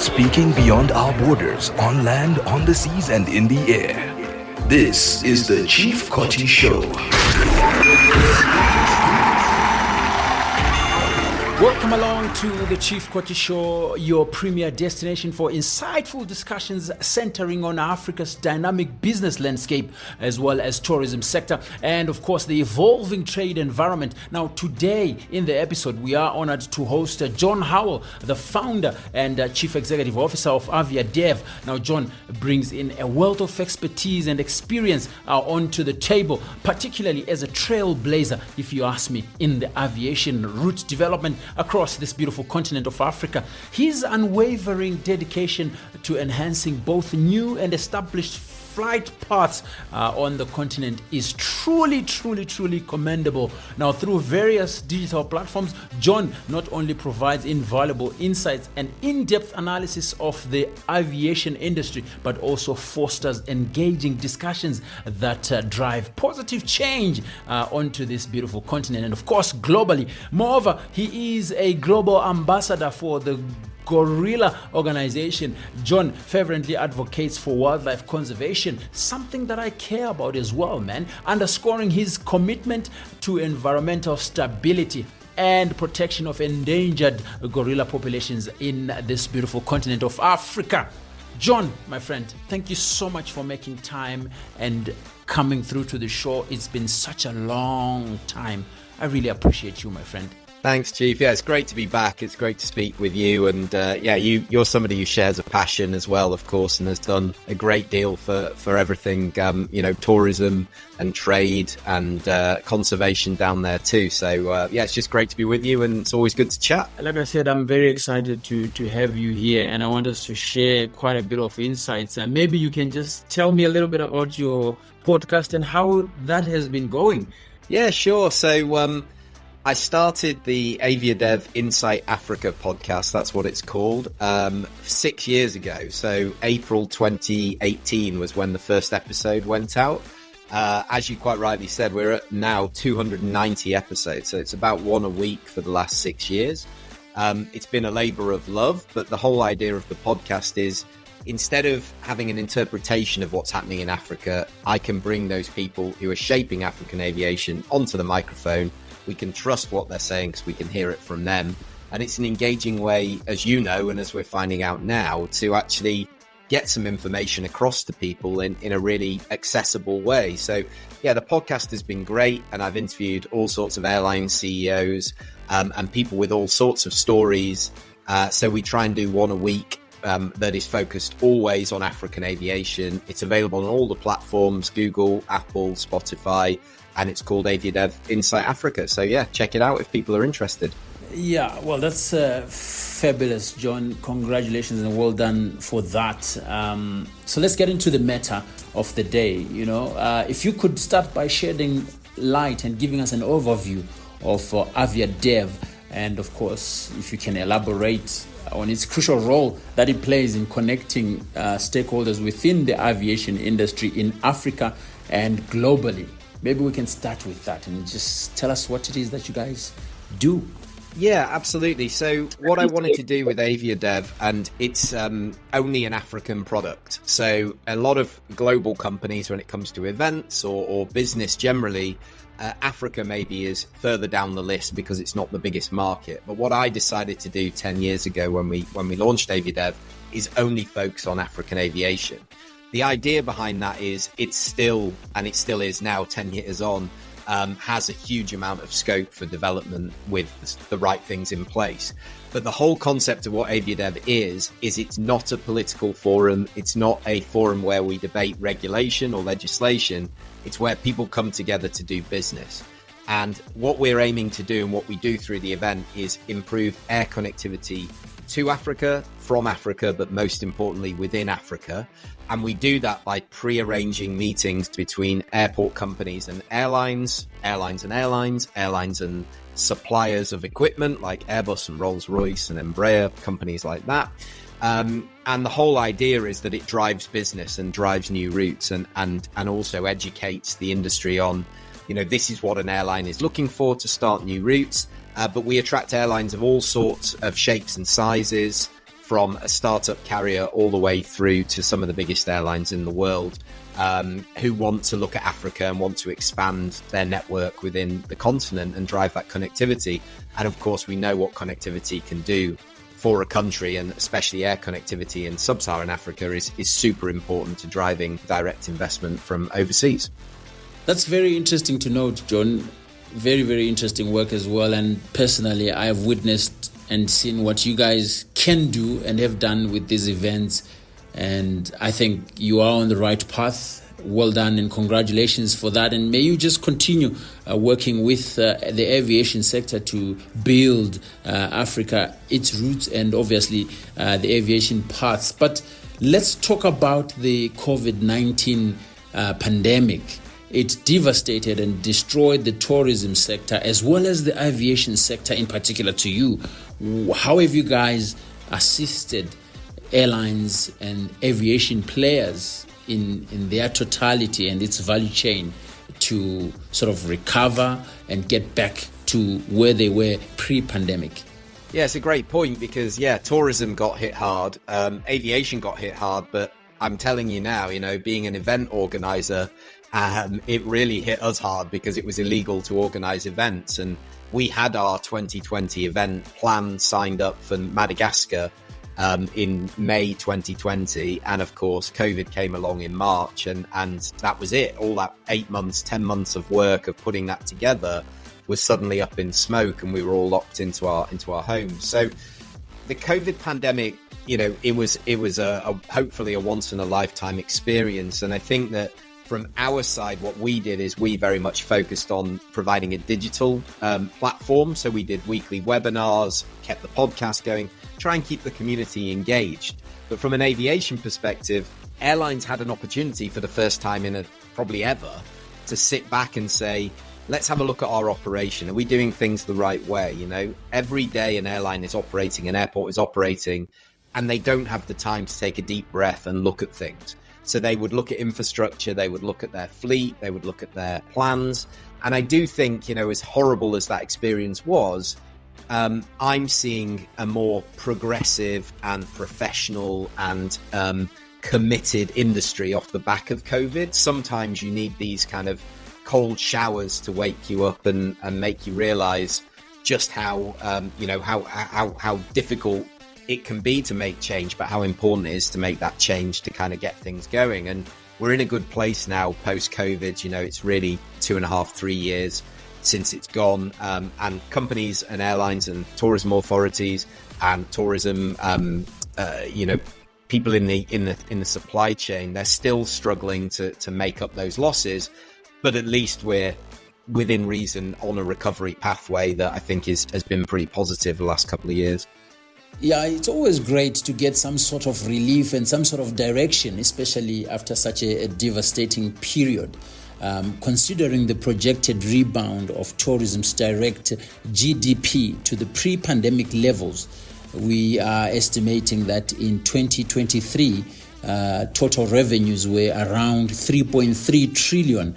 speaking beyond our borders, on land, on the seas, and in the air. This is the Chief Koti Show. Welcome along to the Chief Koti Show, your premier destination for insightful discussions centering on Africa's dynamic business landscape, as well as tourism sector, and of course the evolving trade environment. Now today in the episode, we are honored to host Jon Howell, the founder and chief executive officer of AviaDev. Now Jon brings in a wealth of expertise and experience onto the table, particularly as a trailblazer, if you ask me, in the aviation route development across this beautiful continent of Africa. His unwavering dedication to enhancing both new and established flight paths on the continent is truly commendable. Now, through various digital platforms, Jon not only provides invaluable insights and in-depth analysis of the aviation industry, but also fosters engaging discussions that drive positive change onto this beautiful continent and of course globally. Moreover, he is a global ambassador for the Gorilla organization. Jon fervently advocates for wildlife conservation, something that I care about as well, man, underscoring his commitment to environmental stability and protection of endangered gorilla populations in this beautiful continent of Africa. Jon, my friend, thank you so much for making time and coming through to the show. It's been such a long time. I really appreciate you, my friend. Thanks, Chief. Yeah, it's great to be back. It's great to speak with you. And you're somebody who shares a passion as well, of course, and has done a great deal for everything, tourism and trade and conservation down there too. So, it's just great to be with you, and it's always good to chat. Like I said, I'm very excited to have you here, and I want us to share quite a bit of insights. And maybe you can just tell me a little bit about your podcast and how that has been going. Yeah, sure. So, I started the AviaDev Insight Africa podcast, that's what it's called, 6 years ago. So April 2018 was when the first episode went out. As you quite rightly said, we're at now 290 episodes, so it's about one a week for the last 6 years. It's been a labor of love, but the whole idea of the podcast is, instead of having an interpretation of what's happening in Africa, I can bring those people who are shaping African aviation onto the microphone. We can trust what they're saying because we can hear it from them. And it's an engaging way, as you know, and as we're finding out now, to actually get some information across to people in a really accessible way. So, yeah, the podcast has been great. And I've interviewed all sorts of airline CEOs and people with all sorts of stories. So we try and do one a week that is focused always on African aviation. It's available on all the platforms, Google, Apple, Spotify, and it's called AviaDev Insight Africa. So yeah, check it out if people are interested. Yeah, well, that's fabulous, Jon. Congratulations and well done for that. So let's get into the matter of the day. If you could start by shedding light and giving us an overview of AviaDev, and of course, if you can elaborate on its crucial role that it plays in connecting stakeholders within the aviation industry in Africa and globally. Maybe we can start with that and just tell us what it is that you guys do. Yeah, absolutely. So what I wanted to do with AviaDev, and it's only an African product. So a lot of global companies, when it comes to events or business generally, Africa maybe is further down the list because it's not the biggest market. But what I decided to do 10 years ago when we launched AviaDev is only focus on African aviation. The idea behind that is it still is now 10 years on, has a huge amount of scope for development with the right things in place. But the whole concept of what AviaDev is it's not a political forum. It's not a forum where we debate regulation or legislation. It's where people come together to do business. And what we're aiming to do and what we do through the event is improve air connectivity to Africa, from Africa, but most importantly within Africa. And we do that by pre-arranging meetings between airport companies and airlines and suppliers of equipment like Airbus and Rolls-Royce and Embraer, companies like that. And the whole idea is that it drives business and drives new routes and also educates the industry on, this is what an airline is looking for to start new routes. But we attract airlines of all sorts of shapes and sizes, from a startup carrier all the way through to some of the biggest airlines in the world, who want to look at Africa and want to expand their network within the continent and drive that connectivity. And of course, we know what connectivity can do for a country, and especially air connectivity in sub-Saharan Africa is super important to driving direct investment from overseas. That's very interesting to note, John. Very, very interesting work as well. And personally, I have witnessed and seen what you guys can do and have done with these events. And I think you are on the right path. Well done and congratulations for that. And may you just continue working with the aviation sector to build Africa, its roots, and obviously the aviation paths. But let's talk about the COVID-19 pandemic. It devastated and destroyed the tourism sector as well as the aviation sector in particular to you. How have you guys assisted airlines and aviation players in their totality and its value chain to sort of recover and get back to where they were pre-pandemic? Yeah, it's a great point because, tourism got hit hard, aviation got hit hard, but I'm telling you now, being an event organizer, it really hit us hard because it was illegal to organize events. And we had our 2020 event planned, signed up for Madagascar in May 2020. And of course, COVID came along in March and that was it. All that 8 months, 10 months of work of putting that together was suddenly up in smoke and we were all locked into our homes. So the COVID pandemic, it was a hopefully a once in a lifetime experience. And I think that from our side, what we did is we very much focused on providing a digital platform. So we did weekly webinars, kept the podcast going, try and keep the community engaged. But from an aviation perspective, airlines had an opportunity for the first time in probably ever to sit back and say, let's have a look at our operation. Are we doing things the right way? Every day an airline is operating, an airport is operating, and they don't have the time to take a deep breath and look at things. So they would look at infrastructure, they would look at their fleet, they would look at their plans. And I do think, as horrible as that experience was, I'm seeing a more progressive and professional and committed industry off the back of COVID. Sometimes you need these kind of cold showers to wake you up and make you realize just how difficult it can be to make change, but how important it is to make that change to kind of get things going. And we're in a good place now post-COVID. It's really 2.5, 3 years since it's gone. And companies and airlines and tourism authorities and tourism, people in the supply chain, they're still struggling to make up those losses. But at least we're within reason on a recovery pathway that I think has been pretty positive the last couple of years. Yeah, it's always great to get some sort of relief and some sort of direction, especially after such a devastating period. Considering the projected rebound of tourism's direct GDP to the pre-pandemic levels, we are estimating that in 2023, total revenues were around 3.3 trillion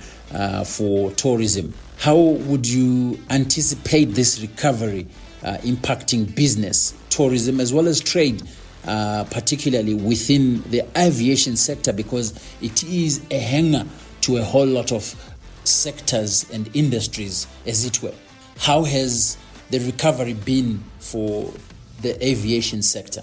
for tourism. How would you anticipate this recovery impacting business, tourism, as well as trade, particularly within the aviation sector, because it is a hanger to a whole lot of sectors and industries, as it were? How has the recovery been for the aviation sector?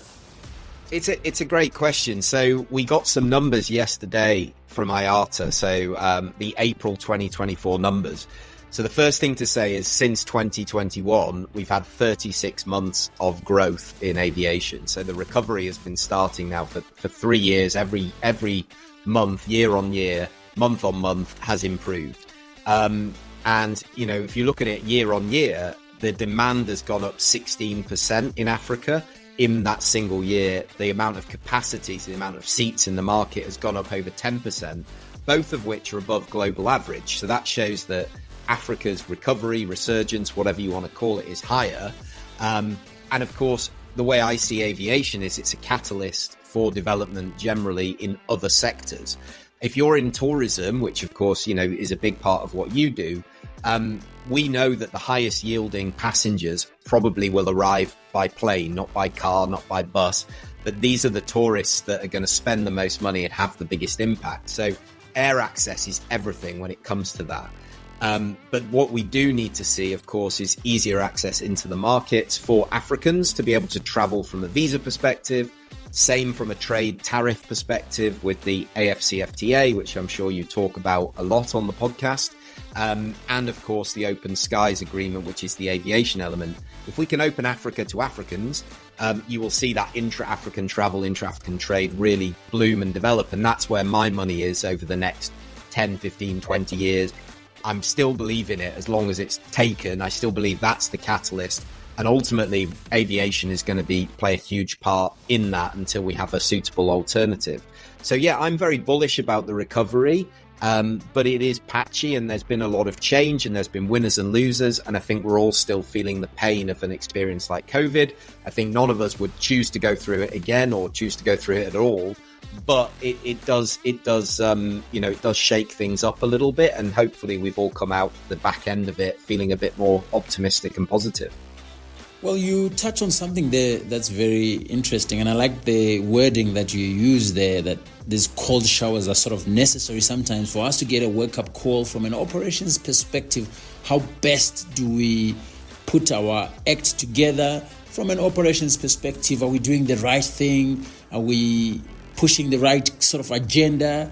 It's a great question. So we got some numbers yesterday from IATA, so the April 2024 numbers. So the first thing to say is since 2021, we've had 36 months of growth in aviation. So the recovery has been starting now for 3 years. Every month, year on year, month on month has improved. And, if you look at it year on year, the demand has gone up 16% in Africa. In that single year, the amount of capacity, so the amount of seats in the market has gone up over 10%, both of which are above global average. So that shows that Africa's recovery, resurgence, whatever you want to call it, is higher. And of course, the way I see aviation is it's a catalyst for development generally in other sectors. If you're in tourism, which of course, is a big part of what you do, we know that the highest yielding passengers probably will arrive by plane, not by car, not by bus. But these are the tourists that are going to spend the most money and have the biggest impact. So air access is everything when it comes to that. But what we do need to see, of course, is easier access into the markets for Africans to be able to travel from a visa perspective. Same from a trade tariff perspective with the AFCFTA, which I'm sure you talk about a lot on the podcast. And of course, the Open Skies Agreement, which is the aviation element. If we can open Africa to Africans, you will see that intra-African travel, intra-African trade really bloom and develop. And that's where my money is over the next 10, 15, 20 years. I'm still believing it as long as it's taken. I still believe that's the catalyst. And ultimately, aviation is going to play a huge part in that until we have a suitable alternative. So, yeah, I'm very bullish about the recovery, but it is patchy and there's been a lot of change and there's been winners and losers. And I think we're all still feeling the pain of an experience like COVID. I think none of us would choose to go through it again or choose to go through it at all. But it does shake things up a little bit. And hopefully we've all come out the back end of it feeling a bit more optimistic and positive. Well, you touch on something there that's very interesting, and I like the wording that you use there, that these cold showers are sort of necessary sometimes for us to get a wake-up call from an operations perspective. How best do we put our act together from an operations perspective? Are we doing the right thing? Are we pushing the right sort of agenda?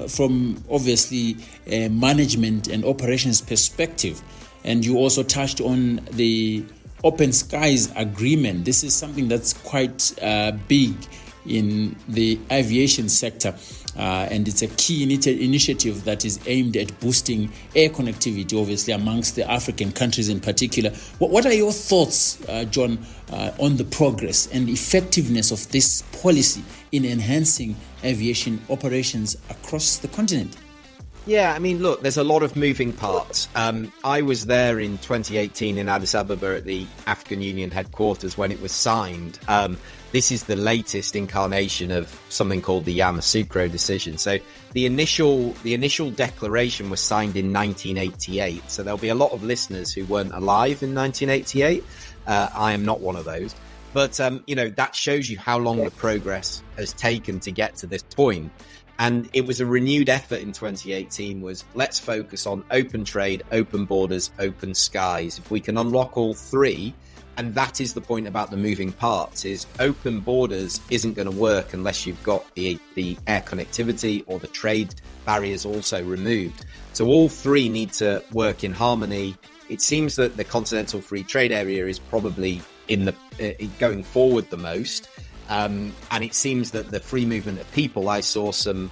From obviously a management and operations perspective. And you also touched on the Open Skies Agreement. This is something that's quite big in the aviation sector, and it's a key initiative that is aimed at boosting air connectivity, obviously, amongst the African countries in particular. What are your thoughts, Jon, on the progress and effectiveness of this policy in enhancing aviation operations across the continent? Yeah, I mean, look, there's a lot of moving parts. I was there in 2018 in Addis Ababa at the African Union headquarters when it was signed. This is the latest incarnation of something called the Yamoussoukro decision. So the initial declaration was signed in 1988. So there'll be a lot of listeners who weren't alive in 1988. I am not one of those. But, that shows you how long the progress has taken to get to this point. And it was a renewed effort in 2018 was let's focus on open trade, open borders, open skies. If we can unlock all three, and that is the point about the moving parts, is open borders isn't going to work unless you've got the air connectivity or the trade barriers also removed. So all three need to work in harmony. It seems that the Continental Free Trade Area is probably going forward the most. And it seems that the free movement of people, I saw some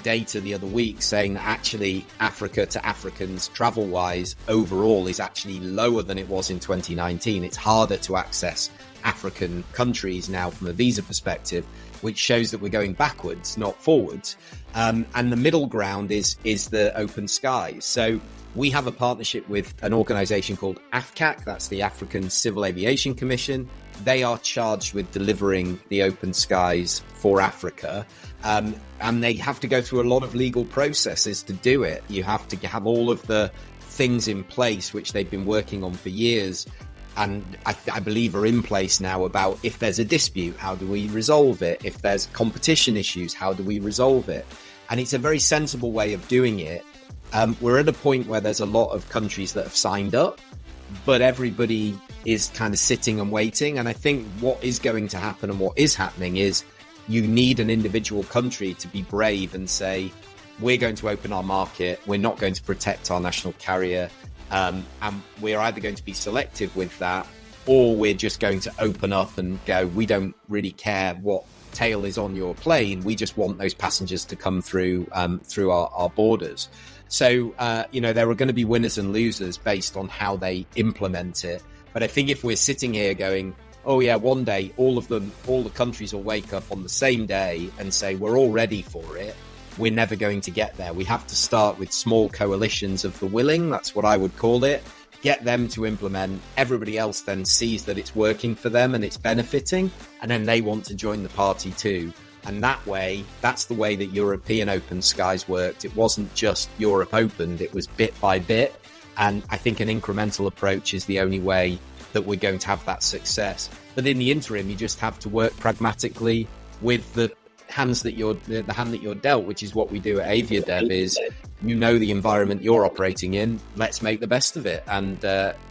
data the other week saying that actually Africa to Africans travel-wise overall is actually lower than it was in 2019. It's harder to access African countries now from a visa perspective, which shows that we're going backwards, not forwards. And the middle ground is the open skies. So we have a partnership with an organization called AFCAC, that's the African Civil Aviation Commission. They are charged with delivering the open skies for Africa. And they have to go through a lot of legal processes to do it. You have to have all of the things in place, which they've been working on for years. And I believe are in place now about if there's a dispute, how do we resolve it? If there's competition issues, how do we resolve it? And it's a very sensible way of doing it. We're at a point where there's a lot of countries that have signed up, but everybody is kind of sitting and waiting. And I think what is going to happen and what is happening is you need an individual country to be brave and say, we're going to open our market. We're not going to protect our national carrier. And we're either going to be selective with that, or we're just going to open up and go, we don't really care what tail is on your plane. We just want those passengers to come through our borders. So, there are going to be winners and losers based on how they implement it. But I think if we're sitting here going, oh yeah, one day all the countries will wake up on the same day and say, we're all ready for it, we're never going to get there. We have to start with small coalitions of the willing. That's what I would call it. Get them to implement. Everybody else then sees that it's working for them and it's benefiting. And then they want to join the party too. And that way, that's the way that European Open Skies worked. It wasn't just Europe opened, it was bit by bit. And I think an incremental approach is the only way that we're going to have that success. But in the interim, you just have to work pragmatically with the hand that you're dealt, which is what we do at AviaDev. Is the environment you're operating in. Let's make the best of it and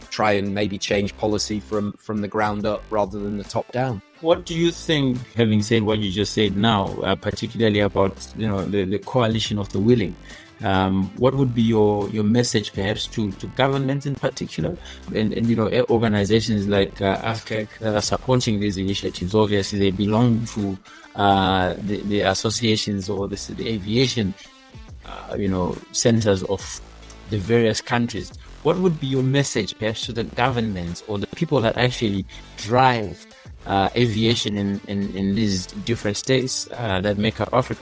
try and maybe change policy from the ground up rather than the top down. What do you think, having said what you just said now, particularly about the coalition of the willing? What would be your message perhaps to governments in particular and organizations like AFCAC that are supporting these initiatives? Obviously they belong to the associations or the aviation centers of the various countries. What would be your message perhaps to the governments or the people that actually drive aviation in these different states that make up Africa?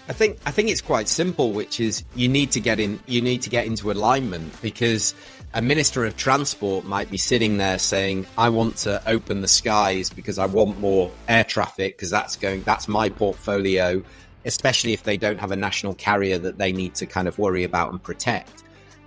I think it's quite simple, which is you need to get into alignment, because a minister of transport might be sitting there saying, I want to open the skies because I want more air traffic because that's my portfolio, especially if they don't have a national carrier that they need to kind of worry about and protect.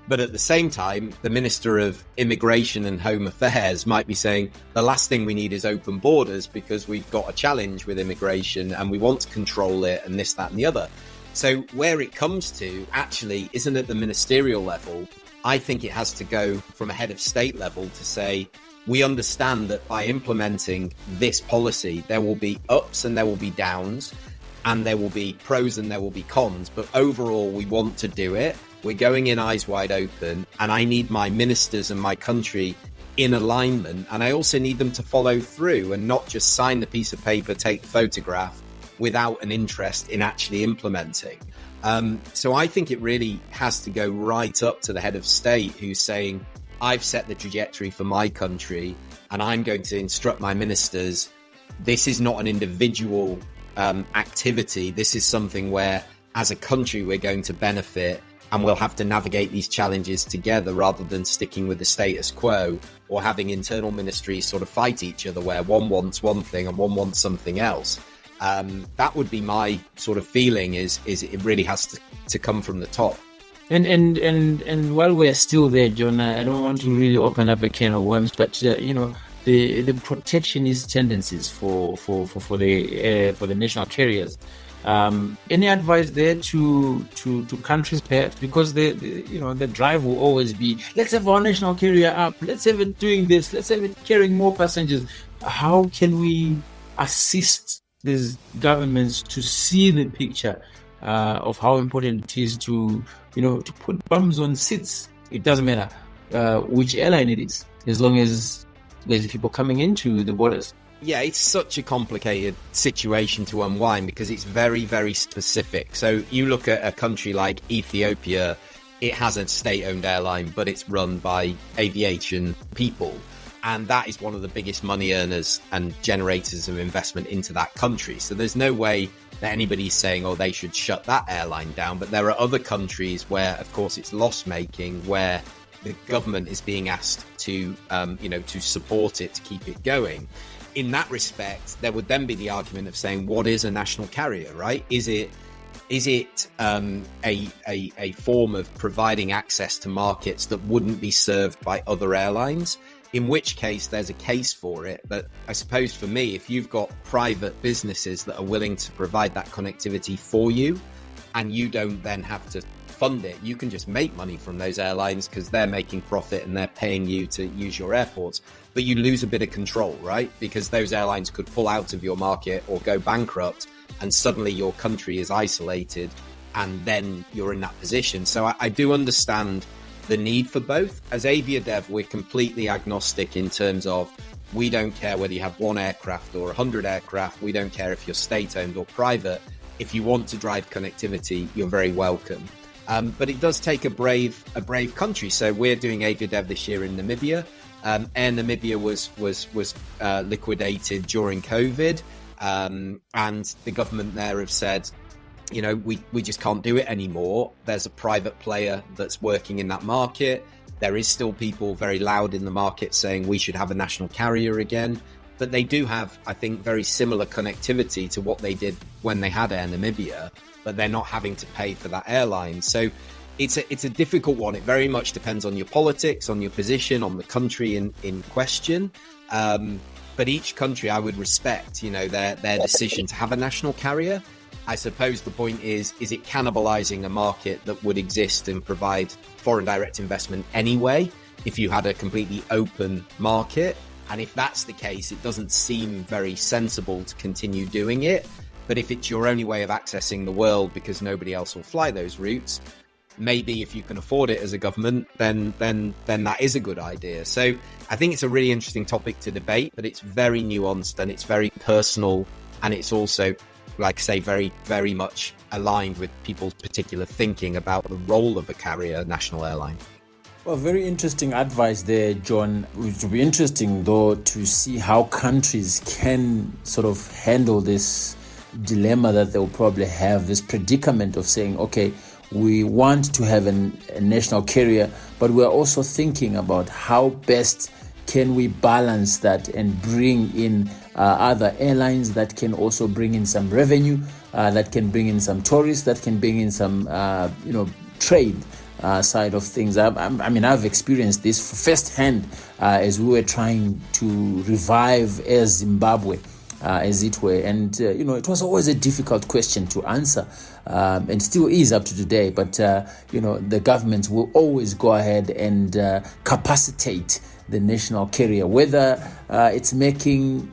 But at the same time, the Minister of Immigration and Home Affairs might be saying the last thing we need is open borders because we've got a challenge with immigration and we want to control it and this, that and the other. So where it comes to actually isn't at the ministerial level. I think it has to go from a head of state level to say, we understand that by implementing this policy, there will be ups and there will be downs and there will be pros and there will be cons. But overall, we want to do it. We're going in eyes wide open, and I need my ministers and my country in alignment. And I also need them to follow through and not just sign the piece of paper, take the photograph without an interest in actually implementing. So I think it really has to go right up to the head of state who's saying, I've set the trajectory for my country and I'm going to instruct my ministers. This is not an individual activity. This is something where as a country, we're going to benefit and we'll have to navigate these challenges together rather than sticking with the status quo or having internal ministries sort of fight each other where one wants one thing and one wants something else. That would be my sort of feeling is it really has to come from the top. And while we're still there, Jon, I don't want to really open up a can of worms, but the protectionist tendencies for the national carriers. Any advice there to countries perhaps, because the drive will always be, let's have our national carrier up, let's have it doing this, let's have it carrying more passengers. How can we assist these governments to see the picture of how important it is to put bums on seats? It doesn't matter which airline it is, as long as there's people coming into the borders. Yeah, it's such a complicated situation to unwind because it's very, very specific. So you look at a country like Ethiopia, it has a state-owned airline, but it's run by aviation people. And that is one of the biggest money earners and generators of investment into that country. So there's no way that anybody's saying, oh, they should shut that airline down. But there are other countries where, of course, it's loss-making, where the government is being asked to, to support it, to keep it going. In that respect, there would then be the argument of saying, what is a national carrier, right? Is it a form of providing access to markets that wouldn't be served by other airlines? In which case, there's a case for it. But I suppose for me, if you've got private businesses that are willing to provide that connectivity for you, and you don't then have to fund it, you can just make money from those airlines because they're making profit and they're paying you to use your airports. But you lose a bit of control, right? Because those airlines could pull out of your market or go bankrupt, and suddenly your country is isolated, and then you're in that position. So I do understand the need for both. As AviaDev, we're completely agnostic in terms of we don't care whether you have one aircraft or 100 aircraft. We don't care if you're state-owned or private. If you want to drive connectivity, you're very welcome. But it does take a brave country. So we're doing AviaDev this year in Namibia. Air Namibia was liquidated during COVID, and the government there have said, we just can't do it anymore. There's a private player that's working in that market. There is still people very loud in the market saying we should have a national carrier again. But they do have, I think, very similar connectivity to what they did when they had Air Namibia, but they're not having to pay for that airline. So it's a difficult one. It very much depends on your politics, on your position, on the country in question. But But each country, I would respect, their decision to have a national carrier. I suppose the point is it cannibalizing a market that would exist and provide foreign direct investment anyway if you had a completely open market? And if that's the case, it doesn't seem very sensible to continue doing it. But if it's your only way of accessing the world because nobody else will fly those routes, maybe if you can afford it as a government, then that is a good idea. So I think it's a really interesting topic to debate, but it's very nuanced and it's very personal. And it's also, like I say, very, very much aligned with people's particular thinking about the role of a carrier, national airline. Well, very interesting advice there, John. It will be interesting, though, to see how countries can sort of handle this dilemma that they'll probably have, this predicament of saying, okay, we want to have a national carrier, but we're also thinking about how best can we balance that and bring in other airlines that can also bring in some revenue, that can bring in some tourists, that can bring in some, trade side of things. I mean, I've experienced this firsthand as we were trying to revive Air Zimbabwe, as it were. And, it was always a difficult question to answer, and still is up to today. But, the governments will always go ahead and capacitate the national carrier, whether it's making,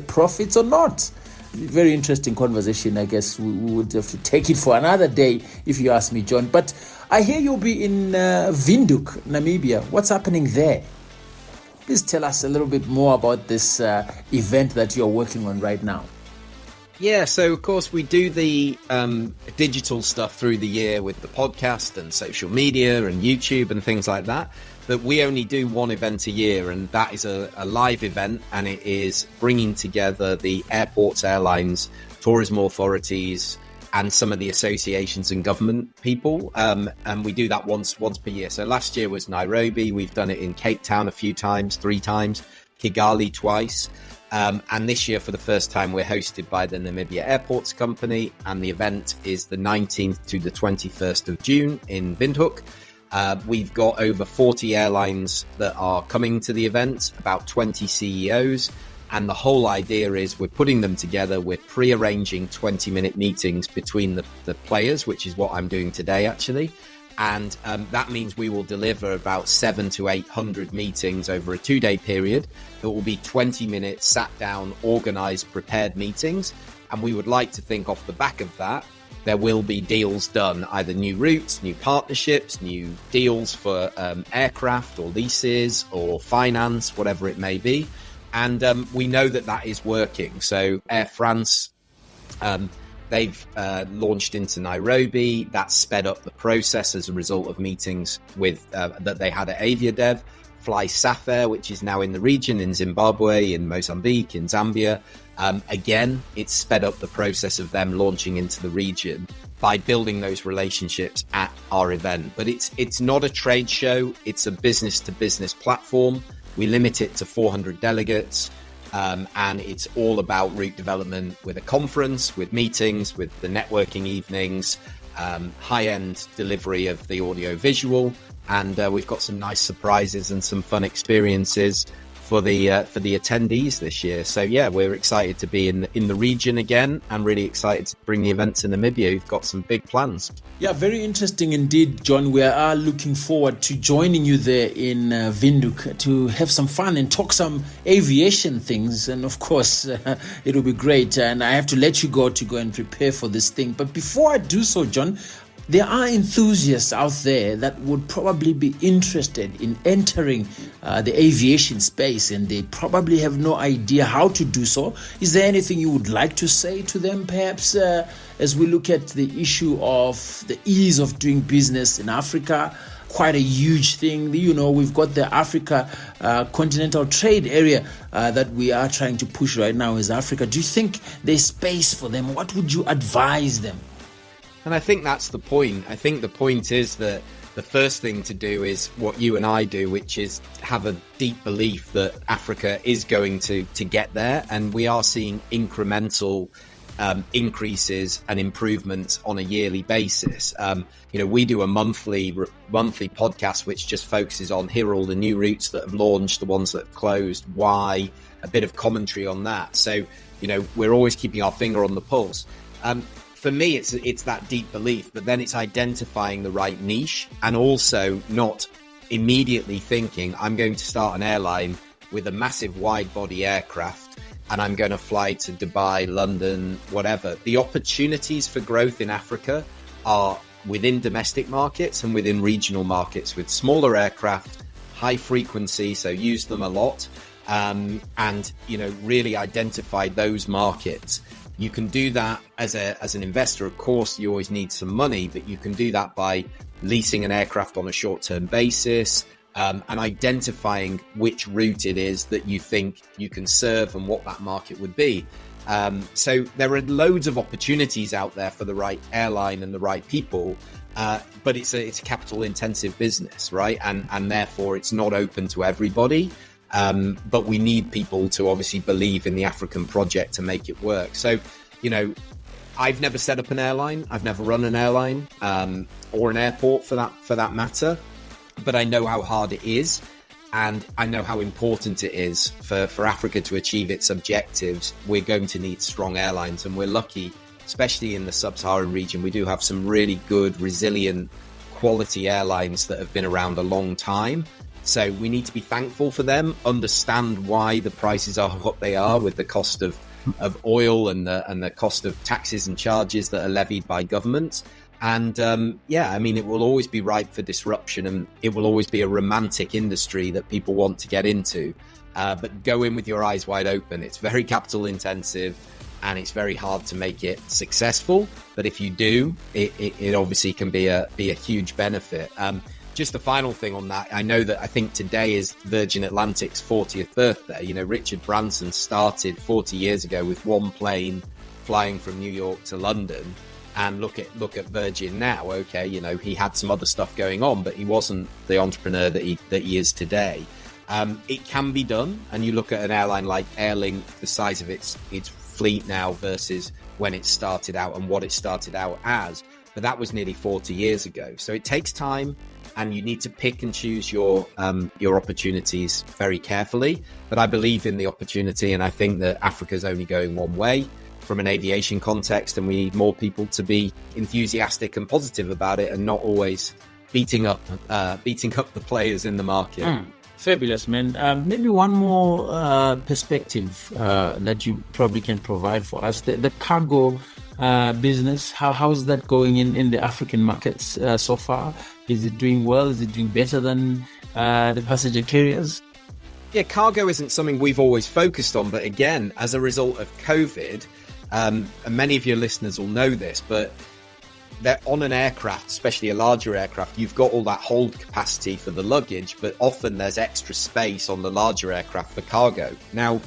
profits or not. Very interesting conversation. I guess we would have to take it for another day, if you ask me, John. But I hear you'll be in Windhoek, Namibia. What's happening there? Please tell us a little bit more about this event that you're working on right now. Yeah, so of course we do the digital stuff through the year with the podcast and social media and YouTube and things like that. But we only do one event a year, and that is a live event, and it is bringing together the airports, airlines, tourism authorities, and some of the associations and government people. And we do that once per year. So last year was Nairobi. We've done it in Cape Town a few times, 3 times, Kigali twice. And this year, for the first time, we're hosted by the Namibia Airports Company, and the event is the 19th to the 21st of June in Windhoek. We've got over 40 airlines that are coming to the event, about 20 CEOs, and the whole idea is we're putting them together. We're pre-arranging 20-minute meetings between the players, which is what I'm doing today, actually. And that means we will deliver about 700 to 800 meetings over a 2-day period. It will be 20-minute sat-down, organised, prepared meetings. And we would like to think off the back of that, there will be deals done, either new routes, new partnerships, new deals for aircraft or leases or finance, whatever it may be. And we know that is working. So Air France, they've launched into Nairobi. That sped up the process as a result of meetings with that they had at AviaDev. Fly Safair, which is now in the region, in Zimbabwe, in Mozambique, in Zambia. Again, it's sped up the process of them launching into the region by building those relationships at our event. But it's not a trade show. It's a business-to-business platform. We limit it to 400 delegates. And it's all about route development with a conference, with meetings, with the networking evenings, high-end delivery of the audio-visual. And we've got some nice surprises and some fun experiences for the attendees this year. So yeah, we're excited to be in the region again, and really excited to bring the event to Namibia. We've got some big plans. Yeah, very interesting indeed, John. We are looking forward to joining you there in Windhoek to have some fun and talk some aviation things. And of course, it will be great. And I have to let you go and prepare for this thing. But before I do so, John, there are enthusiasts out there that would probably be interested in entering the aviation space, and they probably have no idea how to do so. Is there anything you would like to say to them, perhaps, as we look at the issue of the ease of doing business in Africa? Quite a huge thing. We've got the Africa continental trade area that we are trying to push right now as Africa. Do you think there's space for them? What would you advise them? And I think that's the point. I think the point is that the first thing to do is what you and I do, which is have a deep belief that Africa is going to get there. And we are seeing incremental increases and improvements on a yearly basis. We do a monthly podcast which just focuses on here are all the new routes that have launched, the ones that have closed, why, a bit of commentary on that. So, we're always keeping our finger on the pulse. For me, it's that deep belief, but then it's identifying the right niche and also not immediately thinking I'm going to start an airline with a massive wide body aircraft and I'm going to fly to Dubai, London, whatever. The opportunities for growth in Africa are within domestic markets and within regional markets with smaller aircraft, high frequency, so use them a lot, and really identify those markets. You can do that as an investor. Of course, you always need some money, but you can do that by leasing an aircraft on a short-term basis, and identifying which route it is that you think you can serve and what that market would be. So there are loads of opportunities out there for the right airline and the right people, but it's a capital-intensive business, right? And therefore, it's not open to everybody. But we need people to obviously believe in the African project to make it work. So, I've never set up an airline. I've never run an airline, or an airport for that matter. But I know how hard it is, and I know how important it is for Africa to achieve its objectives. We're going to need strong airlines, and we're lucky, especially in the sub-Saharan region. We do have some really good, resilient, quality airlines that have been around a long time. So we need to be thankful for them, understand why the prices are what they are with the cost of oil and the cost of taxes and charges that are levied by governments. And it will always be ripe for disruption, and it will always be a romantic industry that people want to get into. But go in with your eyes wide open. It's very capital intensive and it's very hard to make it successful. But if you do, it obviously can be a huge benefit. Just the final thing on that, I think today is Virgin Atlantic's 40th birthday. Richard Branson started 40 years ago with one plane flying from New York to London. And look at Virgin now. Okay, he had some other stuff going on, but he wasn't the entrepreneur that he is today. It can be done, and you look at an airline like Airlink, the size of its fleet now versus when it started out and what it started out as. But that was nearly 40 years ago. So it takes time, and you need to pick and choose your opportunities very carefully. But I believe in the opportunity, and I think that Africa's only going one way from an aviation context, and we need more people to be enthusiastic and positive about it, and not always beating up the players in the market. Fabulous, man. Maybe one more perspective that you probably can provide for us: the cargo business. How's that going in the African markets so far? Is it doing well? Is it doing better than the passenger carriers? Yeah, cargo isn't something we've always focused on, but again, as a result of COVID. And many of your listeners will know this, but they're on an aircraft, especially a larger aircraft, you've got all that hold capacity for the luggage, but often there's extra space on the larger aircraft for cargo. Now,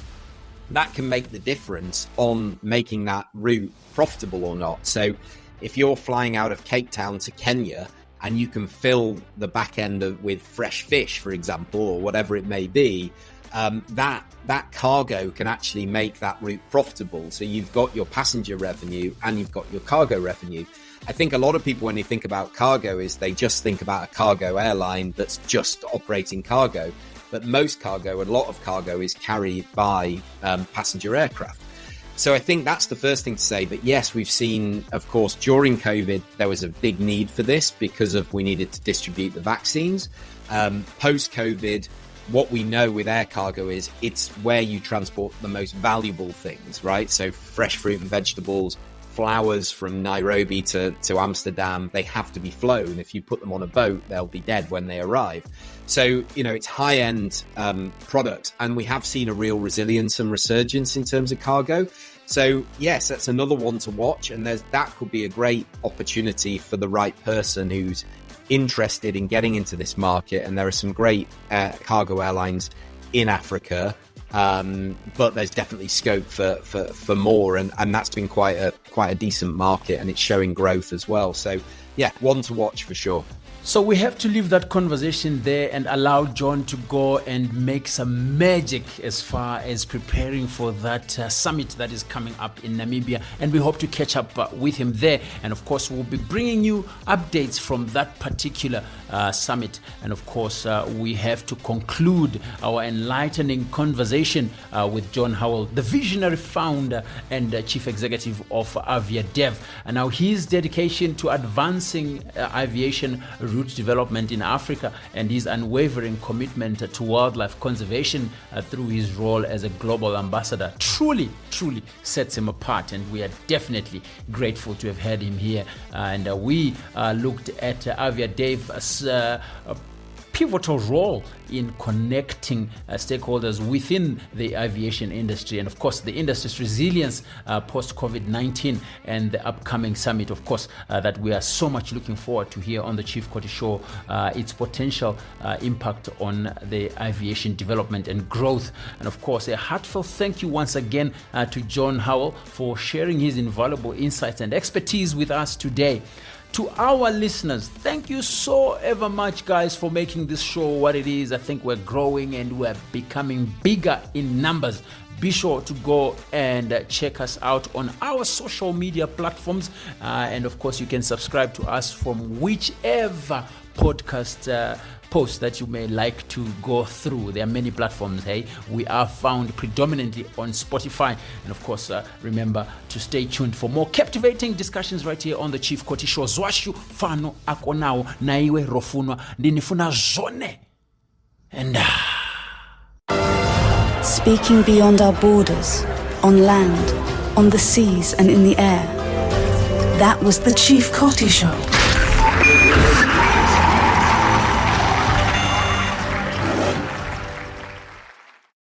that can make the difference on making that route profitable or not. So if you're flying out of Cape Town to Kenya and you can fill the back end with fresh fish, for example, or whatever it may be, that cargo can actually make that route profitable. So you've got your passenger revenue and you've got your cargo revenue. I think a lot of people, when they think about cargo, is they just think about a cargo airline that's just operating cargo. But most cargo, a lot of cargo is carried by passenger aircraft. So I think that's the first thing to say. But yes, we've seen, of course, during COVID, there was a big need for this because we needed to distribute the vaccines. Post-COVID, what we know with air cargo is it's where you transport the most valuable things, right? So fresh fruit and vegetables, flowers from Nairobi to Amsterdam, they have to be flown. If you put them on a boat, they'll be dead when they arrive. So, it's high-end products, and we have seen a real resilience and resurgence in terms of cargo. So, yes, that's another one to watch, and that could be a great opportunity for the right person who's interested in getting into this market. And there are some great cargo airlines in Africa, but there's definitely scope for more, and that's been quite a decent market, and it's showing growth as well. So yeah, one to watch for sure. So we have to leave that conversation there and allow Jon to go and make some magic as far as preparing for that summit that is coming up in Namibia, and we hope to catch up with him there. And of course, we'll be bringing you updates from that particular summit. And of course, we have to conclude our enlightening conversation with Jon Howell, the visionary founder and chief executive of AviaDev. And now his dedication to advancing aviation route development in Africa and his unwavering commitment to wildlife conservation through his role as a global ambassador truly sets him apart, and we are definitely grateful to have had him here. And we looked at AviaDev's pivotal role in connecting stakeholders within the aviation industry, and of course the industry's resilience post-COVID-19 and the upcoming summit, of course, that we are so much looking forward to here on the Chief Koti Show, its potential impact on the aviation development and growth. And of course, a heartfelt thank you once again to Jon Howell for sharing his invaluable insights and expertise with us today. To our listeners, thank you so ever much, guys, for making this show what it is. I think we're growing and we're becoming bigger in numbers. Be sure to go and check us out on our social media platforms. And of course, you can subscribe to us from whichever podcast post that you may like to go through. There are many platforms. Hey, we are found predominantly on Spotify, and of course, remember to stay tuned for more captivating discussions right here on the Chief Koti Show. Zwashu fano akonao na iwe rofunwa ndinifuna zone. And speaking beyond our borders, on land, on the seas, and in the air. That was the Chief Koti Show.